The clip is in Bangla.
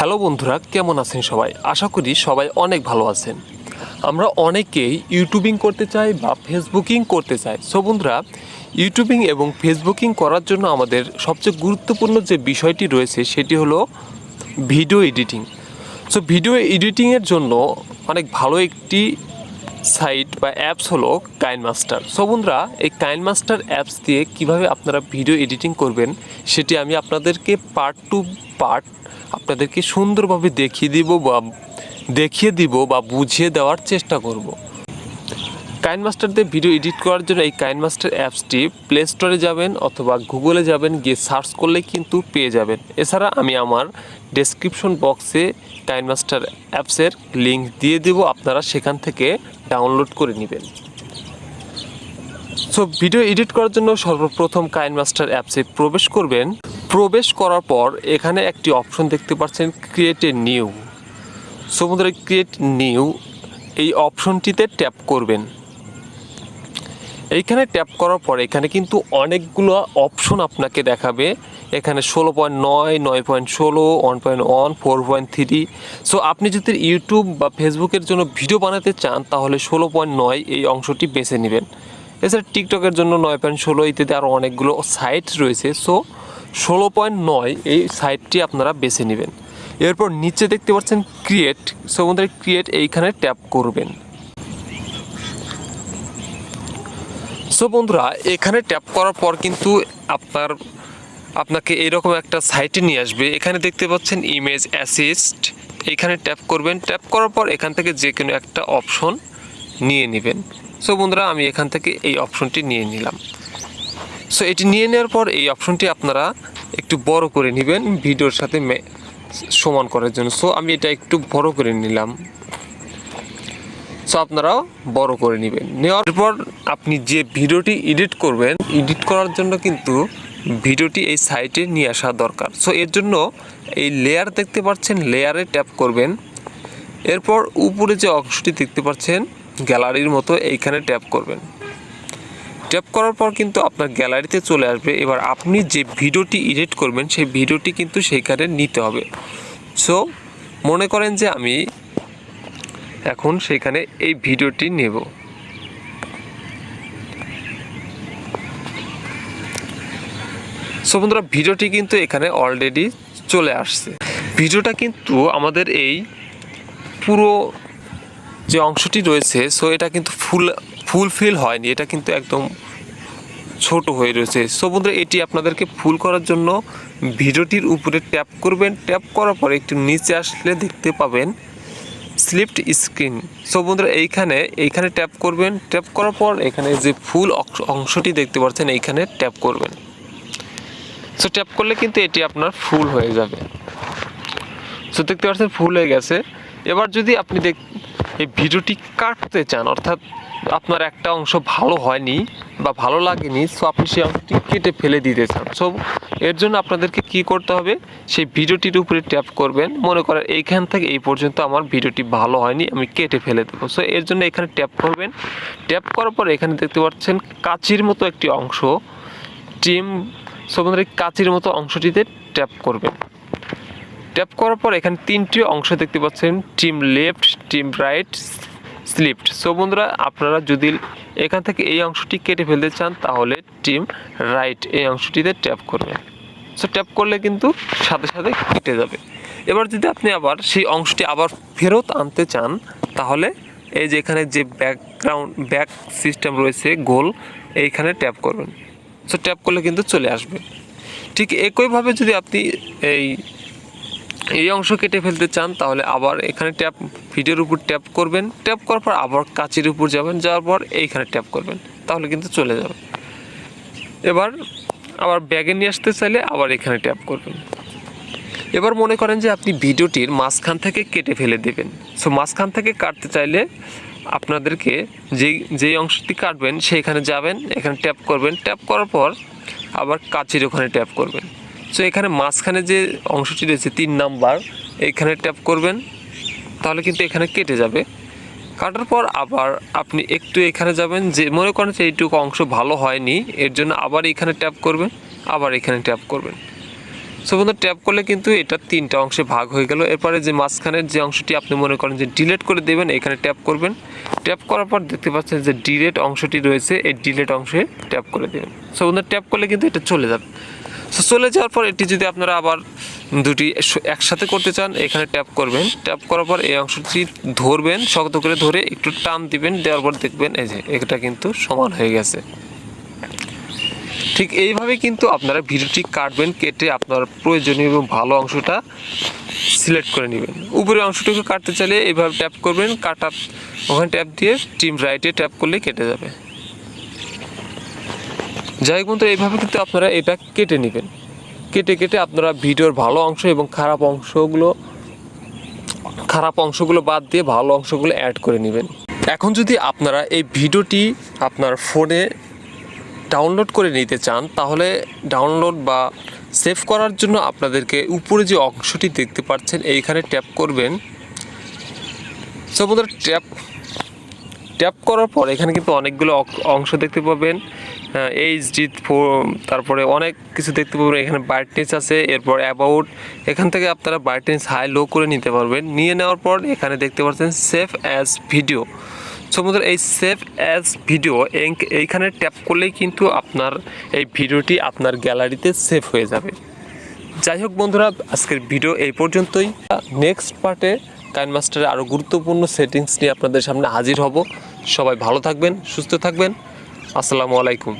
হ্যালো বন্ধুরা, কেমন আছেন সবাই? আশা করি সবাই অনেক ভালো আছেন। আমরা অনেকেই ইউটিউবিং করতে চাই বা ফেসবুকিং করতে চাই। সো বন্ধুরা, ইউটিউবিং এবং ফেসবুকিং করার জন্য আমাদের সবচেয়ে গুরুত্বপূর্ণ যে বিষয়টি রয়েছে সেটি হলো ভিডিও এডিটিং। সো ভিডিও এডিটিংয়ের জন্য অনেক ভালো একটি সাইট বা অ্যাপস হলো কাইনমাস্টার। সো বন্ধুরা, এই কাইনমাস্টার অ্যাপস দিয়ে কীভাবে আপনারা ভিডিও এডিটিং করবেন সেটি আমি আপনাদেরকে পার্ট আপনাদেরকে সুন্দরভাবে দেখিয়ে দিব বা বুঝিয়ে দেওয়ার চেষ্টা করব। কাইনমাস্টার দিয়ে ভিডিও এডিট করার জন্য এই কাইনমাস্টার অ্যাপসটি প্লে স্টোরে যাবেন অথবা গুগলে যাবেন, গিয়ে সার্চ করলেই কিন্তু পেয়ে যাবেন। এছাড়া আমি আমার ডেসক্রিপশন বক্সে কাইনমাস্টার অ্যাপসের লিঙ্ক দিয়ে দেব, আপনারা সেখান থেকে ডাউনলোড করে নেবেন। সো ভিডিও এডিট করার জন্য সর্বপ্রথম কাইনমাস্টার অ্যাপসে প্রবেশ করবেন। প্রবেশ করার পর এখানে একটি অপশন দেখতে পাচ্ছেন, ক্রিয়েট এ নিউ। সো বন্ধুরা, ক্রিয়েট নিউ এই অপশনটিতে ট্যাপ করবেন। এইখানে ট্যাপ করার পর এখানে কিন্তু অনেকগুলো অপশন আপনাকে দেখাবে। এখানে 16.9, 9.16, 1.1, 4.3। সো আপনি যদি ইউটিউব বা ফেসবুকের জন্য ভিডিও বানাতে চান তাহলে 16.9 এই অংশটি বেছে নেবেন। এছাড়া টিকটকের জন্য 9.16 ইত্যাদি আরও অনেকগুলো সাইট রয়েছে। সো 16.9 এই সাইটটি আপনারা বেছে নেবেন। এরপর নিচে দেখতে পাচ্ছেন ক্রিয়েট। সো বন্ধুরা, ক্রিয়েট এইখানে ট্যাপ করবেন। সো বন্ধুরা, এখানে ট্যাপ করার পর কিন্তু আপনাকে এরকম একটা সাইটে নিয়ে আসবে। এখানে দেখতে পাচ্ছেন ইমেজ অ্যাসিস্ট, এখানে ট্যাপ করবেন। ট্যাপ করার পর এখান থেকে যে কোনো একটা অপশন নিয়ে নেবেন। সো বন্ধুরা, আমি এখান থেকে এই অপশনটি নিয়ে নিলাম। সো এটি নিয়ে নেওয়ার পর এই অপশনটি আপনারা একটু বড় করে নেবেন ভিডিওর সাথে সমান করার জন্য। সো আমি এটা একটু বড় করে নিলাম। সো আপনারাও বড় করে নেবেন। নেওয়ার পর আপনি যে ভিডিওটি এডিট করবেন, এডিট করার জন্য কিন্তু ভিডিওটি এই সাইটে নিয়ে আসা দরকার। সো এর জন্য এই লেয়ার দেখতে পাচ্ছেন, লেয়ারে ট্যাপ করবেন। এরপর উপরে যে অংশটি দেখতে পাচ্ছেন গ্যালারির মতো, এইখানে ট্যাপ করবেন। ট্যাপ করার পর কিন্তু আপনার গ্যালারিতে চলে আসবে। এবার আপনি যে ভিডিওটি এডিট করবেন সেই ভিডিওটি কিন্তু সেইখানে নিতে হবে। সো মনে করেন যে আমি এখন সেখানে এই ভিডিওটি নেব। সো বন্ধুরা, ভিডিওটি কিন্তু এখানে অলরেডি চলে আসছে। ভিডিওটা কিন্তু আমাদের এই পুরো যে অংশটি রয়েছে, সো এটা কিন্তু ফুলফিল হয়নি, এটা কিন্তু একদম ছোট হয়ে রয়েছে। সো বন্ধুরা, এটি আপনাদেরকে ফুল করার জন্য ভিডিওটির উপরে ট্যাপ করবেন। ট্যাপ করার পরে একটু নিচে আসলে দেখতে পাবেন স্লিপড স্ক্রিন। সো বন্ধুরা, এইখানে ট্যাপ করবেন। ট্যাপ করার পর এখানে যে ফুল অংশটি দেখতে পাচ্ছেন এইখানে ট্যাপ করবেন। সো ট্যাপ করলে কিন্তু এটি আপনার ফুল হয়ে যাবে। সো দেখতে পাচ্ছেন ফুল হয়ে গেছে। এবার যদি আপনি এই ভিডিওটি কাটতে চান, অর্থাৎ আপনার একটা অংশ ভালো হয়নি বা ভালো লাগেনি, সো আপনি সেই অংশটি কেটে ফেলে দিতে চান। সো এর জন্য আপনাদেরকে কি করতে হবে, সেই ভিডিওটির উপরে ট্যাপ করবেন। মনে করেন এইখান থেকে এই পর্যন্ত আমার ভিডিওটি ভালো হয়নি, আমি কেটে ফেলে দেবো। সো এর জন্য এখানে ট্যাপ করবেন। ট্যাপ করার পর এখানে দেখতে পাচ্ছেন কাঁচির মতো একটি অংশ, ট্রিম। সো বন্ধুরা, কাঁচির মতো অংশটিতে ট্যাপ করবেন। ট্যাপ করার পর এখানে তিনটি অংশ দেখতে পাচ্ছেন, trim left, trim right, slipped. So বন্ধুরা, আপনারা যদি এখান থেকে এই অংশটি কেটে ফেলতে চান তাহলে ট্রিম রাইট এই অংশটিতে ট্যাপ করবেন। সো ট্যাপ করলে কিন্তু সাথে সাথে কেটে যাবে। এবার যদি আপনি আবার সেই অংশটি আবার ফেরত আনতে চান তাহলে এই যে এখানে যে ব্যাক সিস্টেম রয়েছে গোল, এইখানে ট্যাপ করবেন। সো ট্যাপ করলে কিন্তু চলে আসবে। ঠিক একইভাবে যদি আপনি এই অংশ কেটে ফেলতে চান তাহলে আবার এখানে ভিডিওর উপর ট্যাপ করবেন। ট্যাপ করার পর আবার কাঁচির উপর যাবেন, যাওয়ার পর এইখানে ট্যাপ করবেন, তাহলে কিন্তু চলে যাবে। এবার আবার ব্যাগে নিয়ে আসতে চাইলে আবার এখানে ট্যাপ করবেন। এবার মনে করেন যে আপনি ভিডিওটির মাঝখান থেকে কেটে ফেলে দেবেন। সো মাঝখান থেকে কাটতে চাইলে আপনাদেরকে যেই অংশটি কাটবেন সেইখানে যাবেন, এখানে ট্যাপ করবেন। ট্যাপ করার পর আবার কাঁচির ওখানে ট্যাপ করবেন। সো এখানে মাঝখানে যে অংশটি রয়েছে 3 নাম্বার, এইখানে ট্যাপ করবেন, তাহলে কিন্তু এখানে কেটে যাবে। কাটার পর আবার আপনি একটু এখানে যাবেন, যে মনে করেন যে এইটুকু অংশ ভালো হয়নি, এর জন্য আবার এখানে ট্যাপ করবেন, আবার এখানে ট্যাপ করবেন। সো বন্ধুরা ট্যাপ করলে কিন্তু এটা 3টা অংশে ভাগ হয়ে গেল। এরপরে যে মাঝখানের যে অংশটি আপনি মনে করেন যে ডিলিট করে দেবেন, এখানে ট্যাপ করবেন। ট্যাপ করার পর দেখতে পাচ্ছেন যে ডিলিট অংশটি রয়েছে, এই ডিলিট অংশে ট্যাপ করে দেবেন। সো বন্ধুরা ট্যাপ করলে কিন্তু এটা চলে যাবে। সো চলে যাওয়ার পর এটি যদি আপনারা আবার দুটি একসাথে করতে চান, এখানে ট্যাপ করবেন। ট্যাপ করার পর এই অংশটি ধরবেন, শক্ত করে ধরে একটু টান দিবেন, দেওয়ার পর দেখবেন এই যে এটা কিন্তু সমান হয়ে গেছে। ঠিক এইভাবে কিন্তু আপনারা ভিডিওটি কাটবেন, কেটে আপনার প্রয়োজনীয় এবং ভালো অংশটা সিলেক্ট করে নেবেন। উপরের অংশটুকু কাটতে চাইলে এইভাবে ট্যাপ করবেন, কাটা ওখানে ট্যাপ দিয়ে ট্রিম রাইটে ট্যাপ করলে কেটে যাবে। যাই হোক বন্ধুরা, এইভাবে কিন্তু আপনারা এটা কেটে নেবেন। কেটে আপনারা ভিডিওর ভালো অংশ এবং খারাপ অংশগুলো বাদ দিয়ে ভালো অংশগুলো অ্যাড করে নেবেন। এখন যদি আপনারা এই ভিডিওটি আপনার ফোনে ডাউনলোড করে নিতে চান, তাহলে ডাউনলোড বা সেভ করার জন্য আপনাদেরকে উপরে যে অংশটি দেখতে পাচ্ছেন এইখানে ট্যাপ করবেন। সো বন্ধুরা ট্যাপ করার পর এখানে কিন্তু অনেকগুলো অংশ দেখতে পাবেন, এইচডি, তারপরে অনেক কিছু দেখতে পাবেন। এখানে ব্রাইটনেস আছে, এরপর অ্যাবাউট, এখান থেকে আপনারা ব্রাইটনেস হাই লো করে নিতে পারবেন। নিয়ে নেওয়ার পর এখানে দেখতে পাচ্ছেন সেভ অ্যাজ ভিডিও। সো বন্ধুরা এই সেভ অ্যাজ ভিডিও এইখানে ট্যাপ করলেই কিন্তু আপনার এই ভিডিওটি আপনার গ্যালারিতে সেভ হয়ে যাবে। যাই হোক বন্ধুরা, আজকের ভিডিও এই পর্যন্তই। নেক্সট পার্টে কাইনমাস্টারে আরও গুরুত্বপূর্ণ সেটিংস নিয়ে আপনাদের সামনে হাজির হব। সবাই ভালো থাকবেন, সুস্থ থাকবেন। আসসালামু আলাইকুম।